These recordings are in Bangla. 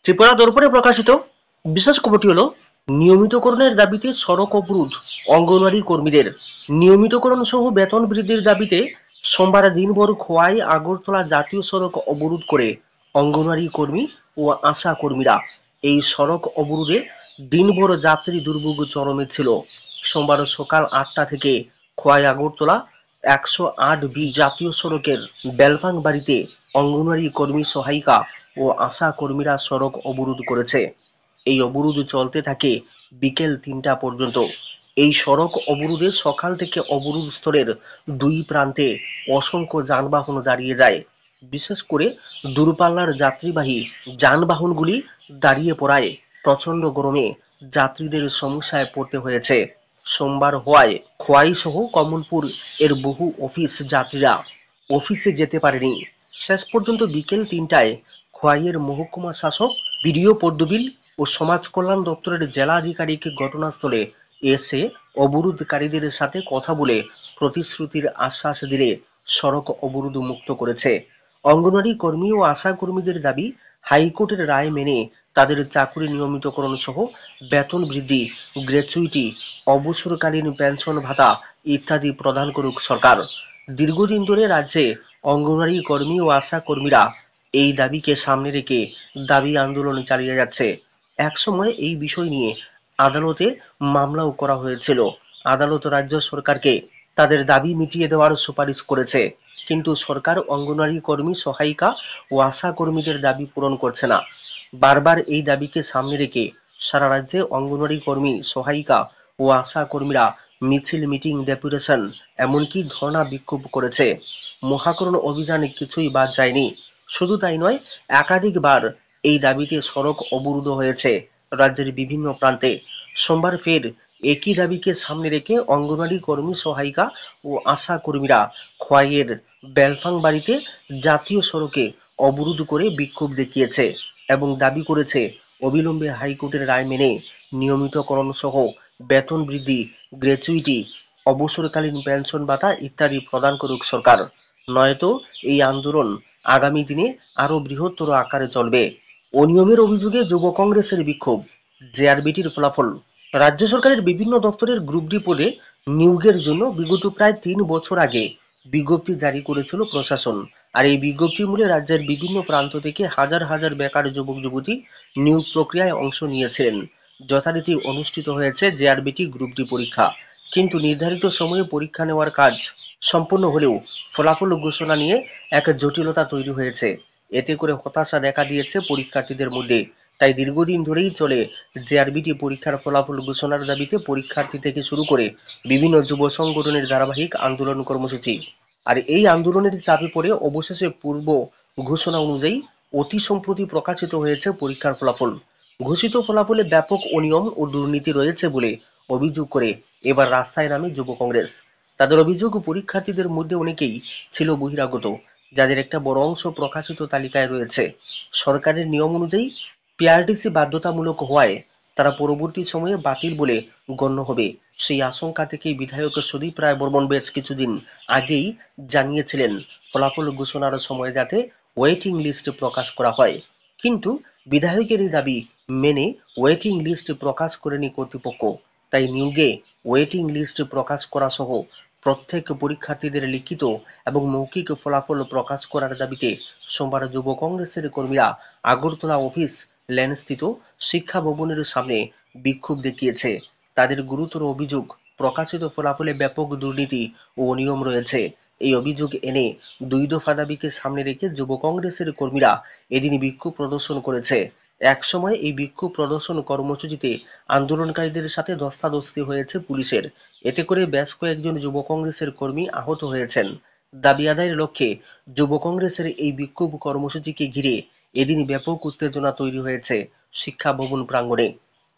ত্রিপুরা দর্পণে প্রকাশিত বিশেষ খবরটি হলো নিয়মিতকরণের দাবিতে সড়ক অবরোধ অঙ্গনওয়াড়ি কর্মীদের। নিয়মিতকরণ সহ বেতন বৃদ্ধির দাবিতে সোমবার দিনভর খোয়াই আগরতলা জাতীয় সড়ক অবরোধ করে অঙ্গনওয়াড়ি কর্মী ও আশা কর্মীরা। এই সড়ক অবরোধে দিনভর যাত্রী দুর্ভোগ চরমে ছিল। সোমবার সকাল 8টা থেকে খোয়াই আগরতলা 108B জাতীয় সড়কের বেলফাং বাড়িতে অঙ্গনওয়াড়ি কর্মী সহায়িকা ও আশা কর্মীরা সড়ক অবরোধ করেছে। এই অবরোধ চলতে থাকে বিকেল 3টা পর্যন্ত। এই সড়ক অবরোধে সকাল থেকে অবরোধ স্থলের দুই প্রান্তে অসংখ্য যানবাহন দাঁড়িয়ে যায়। বিশেষ করে দূরপাল্লার যাত্রীবাহী যানবাহনগুলি দাঁড়িয়ে পড়ায় প্রচণ্ড গরমে যাত্রীদের সমস্যায় পড়তে হয়েছে। সোমবার হওয়ায় খোয়াই সহ কমলপুর এর বহু অফিস যাত্রীরা অফিসে যেতে পারেনি। শেষ পর্যন্ত বিকেল 3টায় খোয়াইয়ের মহকুমা শাসক, বিডিও পদ্মবিল ও সমাজ কল্যাণ দপ্তরের জেলা আধিকারিক ঘটনাস্থলে এসে অবরোধকারীদের সাথে কথা বলে প্রতিশ্রুতির আশ্বাস দিলে সড়ক অবরোধ মুক্ত করেছে। অঙ্গনওয়াড়ি কর্মী ও আশা কর্মীদের দাবি, হাইকোর্টের রায় মেনে তাদের চাকরি নিয়মিতকরণ সহ বেতন বৃদ্ধি, গ্র্যাচুইটি, অবসরকালীন পেনশন ভাতা ইত্যাদি প্রদান করুক সরকার। দীর্ঘদিন ধরে রাজ্যে অঙ্গনওয়াড়ি কর্মী ও আশা কর্মীরা এই দাবিকে সামনে রেখে দাবি আন্দোলন চালিয়ে যাচ্ছে। একসময় এই বিষয় নিয়ে আদালতে মামলাও করা হয়েছিল। আদালত রাজ্য সরকারকে তাদের দাবি মিটিয়ে দেওয়ার সুপারিশ করেছে, কিন্তু সরকার অঙ্গনওয়াড়ি কর্মী সহায়িকা ও আশা কর্মীদের দাবি পূরণ করছে না। বারবার এই দাবিকে সামনে রেখে সারা রাজ্যে অঙ্গনওয়াড়ি কর্মী সহায়িকা ও আশা কর্মীরা মিছিল, মিটিং, ডেপুটেশন, এমনকি ধর্ণা বিক্ষোভ করেছে। মহাকরণ অভিযানে কিছুই বাদ যায়নি। শুধু তাই নয়, একাধিকবার এই দাবিতে সড়ক অবরোধ হয়েছে রাজ্যের বিভিন্ন প্রান্তে। সোমবার ফের একই দাবিকে সামনে রেখে অঙ্গনওয়াড়ি কর্মী সহায়িকা ও আশা কর্মীরা খোয়াইয়ের বেলফাং বাড়িতে জাতীয় সড়কে অবরোধ করে বিক্ষোভ দেখিয়েছে এবং দাবি করেছে অবিলম্বে হাইকোর্টের রায় মেনে নিয়মিতকরণ সহ বেতন বৃদ্ধি, গ্র্যাচুইটি, অবসরকালীন পেনশন ভাতা ইত্যাদি প্রদান করুক সরকার। নয়তো এই আন্দোলন আগামী দিনে আরো বৃহত্তর আকারে চলবে। অনিয়মের অভিযোগে যুব কংগ্রেসের বিক্ষোভ, জেআরবিটির ফলাফল। রাজ্য সরকারের বিভিন্ন দপ্তরের গ্রুপ ডি পদে নিয়োগের জন্য বিগত প্রায় 3 বছর আগে বিজ্ঞপ্তি জারি করেছিল প্রশাসন। আর এই বিজ্ঞপ্তি মূলে রাজ্যের বিভিন্ন প্রান্ত থেকে হাজার হাজার বেকার যুবক যুবতী নিয়োগ প্রক্রিয়ায় অংশ নিয়েছিলেন। যথারীতি অনুষ্ঠিত হয়েছে জেআরবিটি গ্রুপ ডি পরীক্ষা, কিন্তু নির্ধারিত সময়ে পরীক্ষা নেওয়ার কাজ সম্পূর্ণ হলেও ফলাফল ঘোষণা নিয়ে এক জটিলতা তৈরি হয়েছে। এতে করে হতাশা দেখা দিয়েছে পরীক্ষার্থীদের মধ্যে। তাই দীর্ঘদিন ধরেই চলে জেআরবিটি পরীক্ষার ফলাফল ঘোষণার দাবিতে পরীক্ষার্থী থেকে শুরু করে বিভিন্ন যুব সংগঠনের ধারাবাহিক আন্দোলন কর্মসূচি। আর এই আন্দোলনের চাপে পড়ে অবশেষে পূর্ব ঘোষণা অনুযায়ী অতি সম্প্রতি প্রকাশিত হয়েছে পরীক্ষার ফলাফল। ঘোষিত ফলাফলে ব্যাপক অনিয়ম ও দুর্নীতি রয়েছে বলে অভিযোগ করে এবার রাস্তায় নামে যুব কংগ্রেস। তাদের অভিযোগ, পরীক্ষার্থীদের মধ্যে অনেকেই ছিল বহিরাগত, যাদের একটা বড় অংশ প্রকাশিত তালিকায় রয়েছে। সরকারের নিয়ম অনুযায়ী পিআরটিসি বাধ্যতামূলক হওয়ায় তারা পরবর্তী সময়ে বাতিল বলে গণ্য হবে। সেই আশঙ্কা থেকেই বিধায়ক সুদীপ রায় বর্মন বেশ কিছুদিন আগেই জানিয়েছিলেন ফলাফল ঘোষণার সময় যাতে ওয়েটিং লিস্ট প্রকাশ করা হয়। কিন্তু বিধায়কের এই দাবি মেনে ওয়েটিং লিস্ট প্রকাশ করেনি কর্তৃপক্ষ। তাই নিয়োগে ওয়েটিং লিস্ট প্রকাশ করা সহ প্রত্যেক পরীক্ষার্থীদের লিখিত এবং মৌখিক ফলাফল প্রকাশ করার দাবিতে সোমবার যুব কংগ্রেসের কর্মীরা আগরতলা অফিস লেনস্থিত শিক্ষা ভবনের সামনে বিক্ষোভ দেখিয়েছে। তাদের গুরুতর অভিযোগ, প্রকাশিত ফলাফলে ব্যাপক দুর্নীতি ও অনিয়ম রয়েছে। এই অভিযোগ এনে 2 দফা দাবিকে সামনে রেখে যুব কংগ্রেসের কর্মীরা এদিন বিক্ষোভ প্রদর্শন করেছে। একসময় এই বিক্ষোভ প্রদর্শন কর্মসূচিতে আন্দোলনকারীদের সাথে ধস্তাধস্তি হয়েছে পুলিশের। এতে করে বেশ কয়েকজন যুব কংগ্রেসের কর্মী আহত হয়েছেন। দাবি আদায়ের লক্ষ্যে যুব কংগ্রেসের এই বিক্ষোভ কর্মসূচিকে ঘিরে এদিন ব্যাপক উত্তেজনা তৈরি হয়েছে শিক্ষা ভবন প্রাঙ্গণে।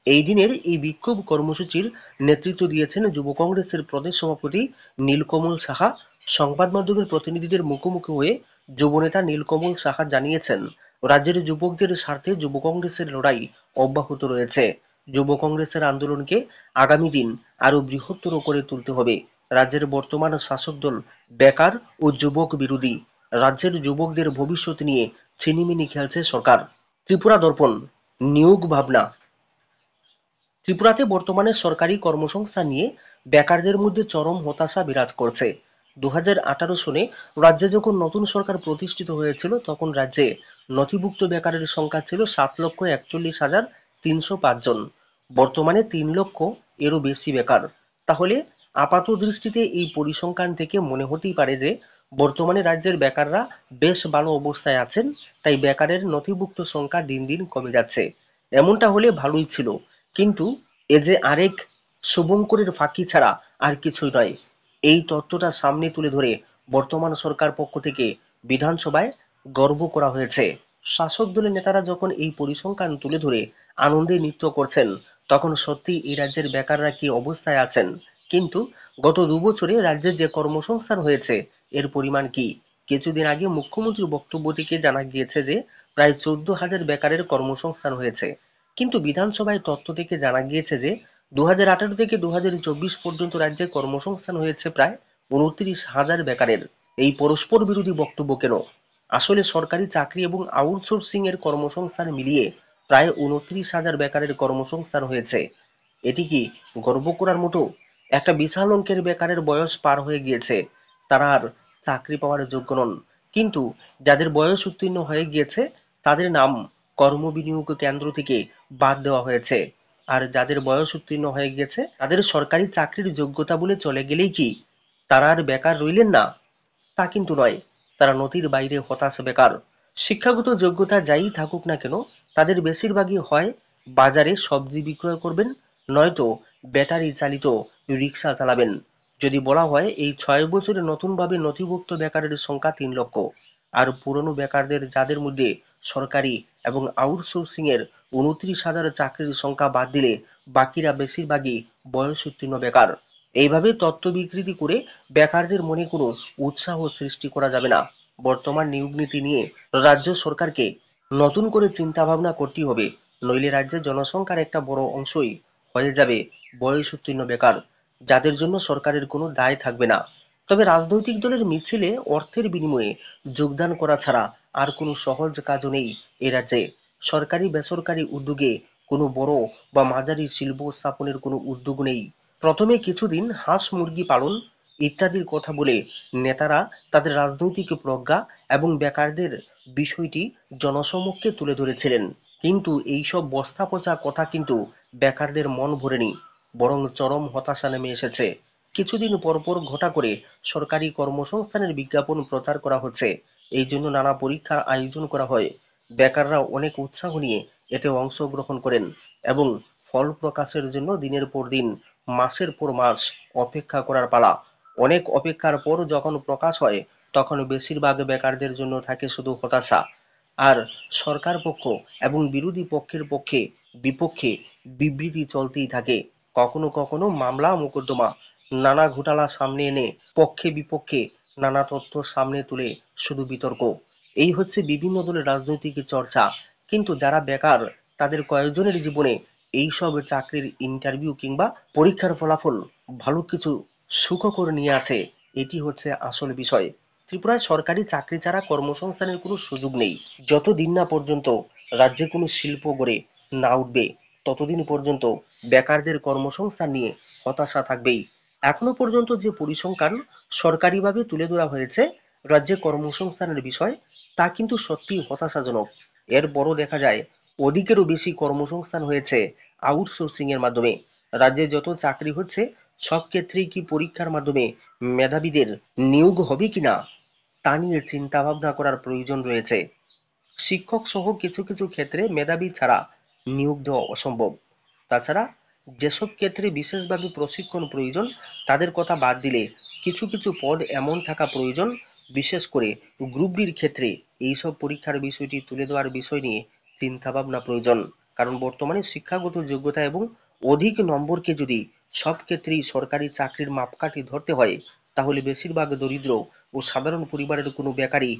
এই দিনের এই বিক্ষোভ কর্মসূচির নেতৃত্ব দিয়েছেন যুব কংগ্রেসের প্রদেশ সভাপতি নীলকমল সাহা। সংবাদ মাধ্যমের প্রতিনিধিদের মুখোমুখি হয়ে যুবনেতা নীলকমল সাহা জানিয়েছেন, রাজ্যের যুবকদের স্বার্থে যুব কংগ্রেসের লড়াই অব্যাহত রয়েছে। যুব কংগ্রেসের আন্দোলনকে আগামী দিন আরো বৃহত্তর করে তুলতে হবে। রাজ্যের বর্তমান শাসক দল বেকার ও যুবক বিরোধী। রাজ্যের যুবকদের ভবিষ্যৎ নিয়ে ছিনিমিনি খেলছে সরকার। ত্রিপুরা দর্পণ। নিয়োগ ভাবনা। ত্রিপুরাতে বর্তমানে সরকারি কর্মসংস্থান নিয়ে বেকারদের মধ্যে চরম হতাশা বিরাজ করছে। 2018 সনে রাজ্যে যখন নতুন সরকার প্রতিষ্ঠিত হয়েছিল তখন রাজ্যে নথিভুক্ত বেকারের সংখ্যা ছিল 7,41,305 জন। বর্তমানে 3 লক্ষ এরও বেশি বেকার। তাহলে আপাত দৃষ্টিতে এই পরিসংখ্যান থেকে মনে হতেই পারে যে বর্তমানে রাজ্যের বেকাররা বেশ ভালো অবস্থায় আছেন, তাই বেকারের নথিভুক্ত সংখ্যা দিন দিন কমে যাচ্ছে। এমনটা হলে ভালোই ছিল, কিন্তু এ যে আরেক শুভঙ্করের ফাঁকি ছাড়া আর কিছুই নয়। এই তত্ত্বটা সামনে তুলে ধরে বর্তমান সরকার পক্ষ থেকে বিধানসভায় গর্ব করা হয়েছে। শাসক দলের নেতারা যখন এই পরিসংখ্যান তুলে ধরে আনন্দে নৃত্য করছেন, তখন সত্যি এই রাজ্যের বেকাররা কি অবস্থায় আছেন। কিন্তু গত 2 বছরে রাজ্যে যে কর্মসংস্থান হয়েছে এর পরিমাণ কি? কিছুদিন আগে মুখ্যমন্ত্রীর বক্তব্য থেকে জানা গিয়েছে যে প্রায় 14,000 বেকারের কর্মসংস্থান হয়েছে। কিন্তু বিধানসভায় তথ্য থেকে জানা গিয়েছে যে 2018 থেকে 2024 পর্যন্ত রাজ্যে কর্মসংস্থান হয়েছে প্রায় 29,000 বেকারের। এই পরস্পর বিরোধী বক্তব্য কেন? আসলে সরকারি চাকরি এবং আউটসোর্সিং এর কর্মসংস্থান মিলিয়ে প্রায় 29,000 বেকারের কর্মসংস্থান হয়েছে। এটি কি গর্ব করার মতো? একটা বিশাল অঙ্কের বেকারের বয়স পার হয়ে গিয়েছে, তারা আর চাকরি পাওয়ার যোগ্য নন। কিন্তু যাদের বয়স উত্তীর্ণ হয়ে গিয়েছে তাদের নাম কর্মবিনিয়োগ কেন্দ্র থেকে বাদ দেওয়া হয়েছে। আর যাদের বয়স উত্তীর্ণ হয়ে গেছে তাদের সরকারি চাকরির যোগ্যতা বলে চলে গেলেই কি তারা আর বেকার রইলেন না? তা কিন্তু নয়, তারা নথির বাইরে হতাশ বেকার। শিক্ষাগত যোগ্যতা যাই থাকুক না কেন, তাদের বেশিরভাগই হয় বাজারে সবজি বিক্রয় করবেন, নয়তো ব্যাটারি চালিত রিক্সা চালাবেন। যদি বলা হয় এই 6 বছরে নতুনভাবে নথিভুক্ত বেকারের সংখ্যা 3 লক্ষ, আর পুরনো বেকারদের যাদের মধ্যে সরকারি এবং আউটসোর্সিং এর 29,000 চাকরির সংখ্যা বাদ দিলে বাকিরা বেশিরভাগই বয়স উত্তীর্ণ বেকার। এইভাবে তথ্য বিকৃতি করে বেকারদের মনে কোনো উৎসাহ সৃষ্টি করা যাবে না। বর্তমান নিয়োগ নীতি নিয়ে রাজ্য সরকারকে নতুন করে চিন্তা ভাবনা করতেই হবে, নইলে রাজ্যের জনসংখ্যার একটা বড় অংশই হয়ে যাবে বয়স উত্তীর্ণ বেকার, যাদের জন্য সরকারের কোনো দায় থাকবে না। তবে রাজনৈতিক দলের মিছিলে অর্থের বিনিময়ে যোগদান করা ছাড়া আর কোনো সহজ কাজও নেই এ রাজ্যে। সরকারি বেসরকারি উদ্যোগে কোনো বড় বা মাঝারি শিল্প স্থাপনের কোনো উদ্যোগ নেই। প্রথমে কিছুদিন হাঁস মুরগি পালন ইত্যাদির কথা বলে নেতারা তাদের রাজনৈতিক প্রজ্ঞা এবং বেকারদের বিষয়টি জনসমক্ষে তুলে ধরেছিলেন। কিন্তু এইসব বস্তা পচা কথা কিন্তু বেকারদের মন ভরেনি, বরং চরম হতাশা নেমে এসেছে। কিছুদিন পরপর ঘটা করে সরকারি কর্মসংস্থানের বিজ্ঞাপন প্রচার করা হচ্ছে, এই জন্য নানা পরীক্ষার আয়োজন করা হয়। বেকাররা অনেক উৎসাহ নিয়ে এতে অংশগ্রহণ করেন এবং ফল প্রকাশের জন্য দিনের পর দিন মাসের পর মাস অপেক্ষা করার পালা। অনেক অপেক্ষার পর যখন প্রকাশ হয় তখন বেশিরভাগ বেকারদের জন্য থাকে শুধু হতাশা। আর সরকার পক্ষ এবং বিরোধী পক্ষের পক্ষে বিপক্ষে বিবৃতি চলতেই থাকে। কখনো কখনো মামলা মোকদ্দমা, নানা ঘোটালা সামনে এনে পক্ষে বিপক্ষে নানা তথ্য সামনে তুলে শুধু বিতর্ক। এই হচ্ছে বিভিন্ন দলের রাজনৈতিক চর্চা। কিন্তু যারা বেকার তাদের কয়েকজনের জীবনে এইসব চাকরির ইন্টারভিউ কিংবা পরীক্ষার ফলাফল ভালো কিছু সুখকর নিয়ে আসে, এটি হচ্ছে আসল বিষয়। ত্রিপুরায় সরকারি চাকরি ছাড়া কর্মসংস্থানের কোনো সুযোগ নেই। যতদিন না পর্যন্ত রাজ্যে কোনো শিল্প গড়ে না উঠবে ততদিন পর্যন্ত বেকারদের কর্মসংস্থান নিয়ে হতাশা থাকবেই। এখনো পর্যন্ত যে পরিসংখ্যান সরকারিভাবে তুলে ধরা হয়েছে রাজ্যে কর্মসংস্থানের বিষয়, তা কিন্তু সত্যিই হতাশাজনক। এর বড় দেখা যায় অধিকেরও বেশি কর্মসংস্থান হয়েছে আউটসোর্সিং এর মাধ্যমে। রাজ্যে যত চাকরি হচ্ছে সব ক্ষেত্রেই কি পরীক্ষার মাধ্যমে মেধাবীদের নিয়োগ হবে কিনা তা নিয়ে চিন্তা ভাবনা করার প্রয়োজন রয়েছে। শিক্ষক সহ কিছু কিছু ক্ষেত্রে মেধাবী ছাড়া নিয়োগ দেওয়া অসম্ভব। তাছাড়া যেসব ক্ষেত্রে বিশেষভাবে প্রশিক্ষণ প্রয়োজন তাদের কথা বাদ দিলে কিছু কিছু পদ এমন থাকা প্রয়োজন, বিশেষ করে গ্রুপ ডির ক্ষেত্রে এইসব পরীক্ষার বিষয়টি তুলে দেওয়ার বিষয় নিয়ে চিন্তা ভাবনা প্রয়োজন। কারণ বর্তমানে শিক্ষাগত যোগ্যতা এবং অধিক নম্বরকে যদি সব ক্ষেত্রেই সরকারি চাকরির মাপকাঠি ধরতে হয়, তাহলে বেশিরভাগ দরিদ্র ও সাধারণ পরিবারের কোনো বেকারই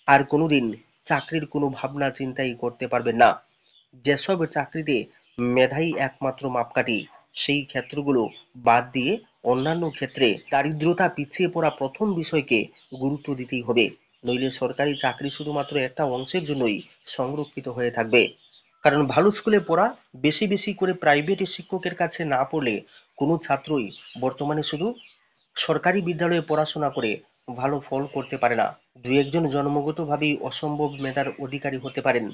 আর কোনোদিন চাকরির কোনো ভাবনা চিন্তাই করতে পারবেন না। যেসব চাকরিতে মেধাই একমাত্র মাপকাঠি, সেই ক্ষেত্রগুলো বাদ দিয়ে অন্যান্য ক্ষেত্রে দারিদ্রতা পিছিয়ে পড়া প্রথম বিষয়কে গুরুত্ব দিতেই হবে, নইলে সরকারি চাকরি শুধুমাত্র একটা অংশের জন্যই সংরক্ষিত হয়ে থাকবে। কারণ ভালো স্কুলে পড়া, বেশি বেশি করে প্রাইভেট শিক্ষকের কাছে না পড়লে কোনো ছাত্রই বর্তমানে শুধু সরকারি বিদ্যালয়ে পড়াশোনা করে ভালো ফল করতে পারে না। দুই একজন জন্মগতভাবেই অসম্ভব মেধার অধিকারী হতে পারেন,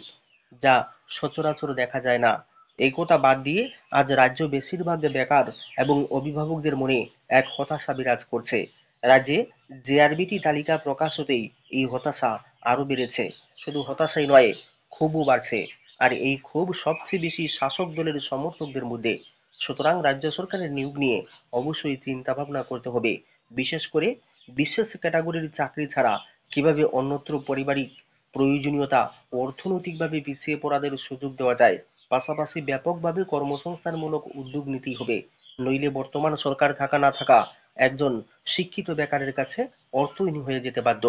যা সচরাচর দেখা যায় না। এই কথা বাদ দিয়ে আজ রাজ্য বেশিরভাগ বেকার এবং অভিভাবকদের মনে এক হতাশা বিরাজ করছে। রাজ্যে জেআরবিটি তালিকা প্রকাশ হতেই এই হতাশা আরো বেড়েছে। শুধু হতাশাই নয়, ক্ষোভও বাড়ছে। আর এই ক্ষোভ সবচেয়ে বেশি শাসক দলের সমর্থকদের মধ্যে। সুতরাং রাজ্য সরকারের নিয়োগ নিয়ে অবশ্যই চিন্তা ভাবনা করতে হবে। বিশেষ করে বিশেষ ক্যাটাগরির চাকরি ছাড়া কিভাবে অন্যত্র পারিবারিক প্রয়োজনীয়তা ও অর্থনৈতিকভাবে পিছিয়ে পড়াদের সুযোগ দেওয়া যায়। পাশাপাশি ব্যাপকভাবে কর্মসংস্থানমূলক উদ্যোগ নিতেই হবে। নইলে বর্তমান সরকার থাকা না থাকা একজন শিক্ষিত বেকারের কাছে অর্থহীন হয়ে যেতে বাধ্য।